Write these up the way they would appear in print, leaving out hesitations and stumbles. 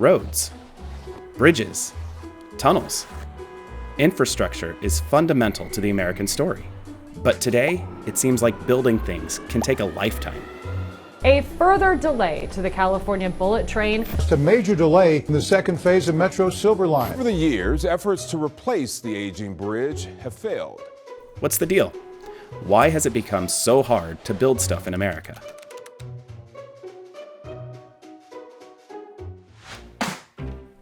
roads, bridges, tunnels. Infrastructure is fundamental to the American story. But today, it seems like building things can take a lifetime. A further delay to the California bullet train. It's a major delay in the second phase of Metro's Silver Line. Over the years, efforts to replace the aging bridge have failed. What's the deal? Why has it become so hard to build stuff in America?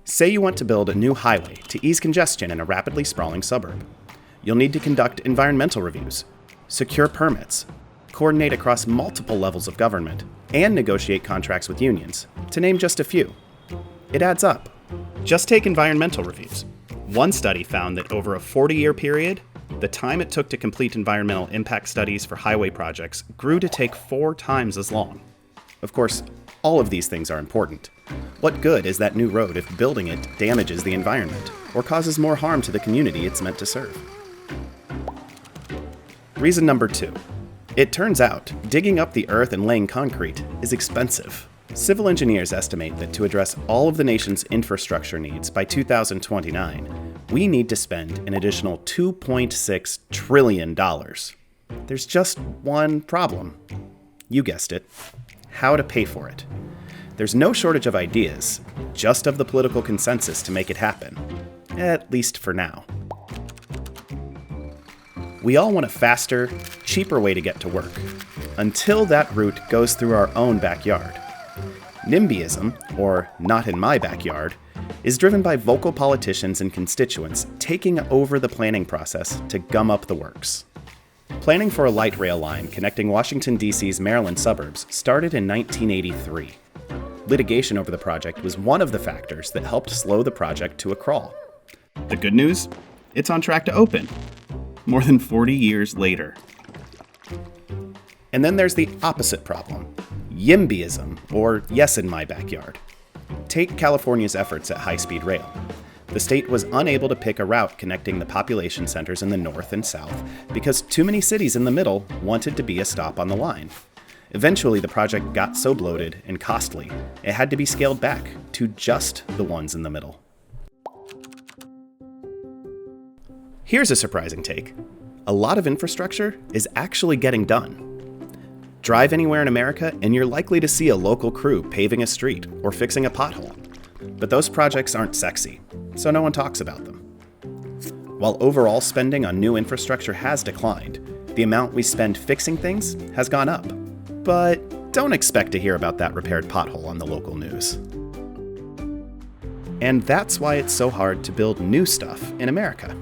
Say you want to build a new highway to ease congestion in a rapidly sprawling suburb. You'll need to conduct environmental reviews, secure permits, coordinate across multiple levels of government, and negotiate contracts with unions, to name just a few. It adds up. Just take environmental reviews. One study found that over a 40-year period, the time it took to complete environmental impact studies for highway projects grew to take 4 times as long. Of course, all of these things are important. What good is that new road if building it damages the environment or causes more harm to the community it's meant to serve? Reason number 2. It turns out digging up the earth and laying concrete is expensive. Civil engineers estimate that to address all of the nation's infrastructure needs by 2029, we need to spend an additional $2.6 trillion. There's just one problem. You guessed it. How to pay for it. There's no shortage of ideas, just of the political consensus to make it happen. At least for now. We all want a faster, cheaper way to get to work, until that route goes through our own backyard. NIMBYism, or not in my backyard, is driven by vocal politicians and constituents taking over the planning process to gum up the works. Planning for a light rail line connecting Washington, D.C.'s Maryland suburbs started in 1983. Litigation over the project was one of the factors that helped slow the project to a crawl. The good news? It's on track to open, more than 40 years later. And then there's the opposite problem, YIMBYism, or yes in my backyard. Take California's efforts at high-speed rail. The state was unable to pick a route connecting the population centers in the north and south because too many cities in the middle wanted to be a stop on the line. Eventually, the project got so bloated and costly, it had to be scaled back to just the ones in the middle. Here's a surprising take. A lot of infrastructure is actually getting done. Drive anywhere in America and you're likely to see a local crew paving a street or fixing a pothole. But those projects aren't sexy, so no one talks about them. While overall spending on new infrastructure has declined, the amount we spend fixing things has gone up. But don't expect to hear about that repaired pothole on the local news. And that's why it's so hard to build new stuff in America.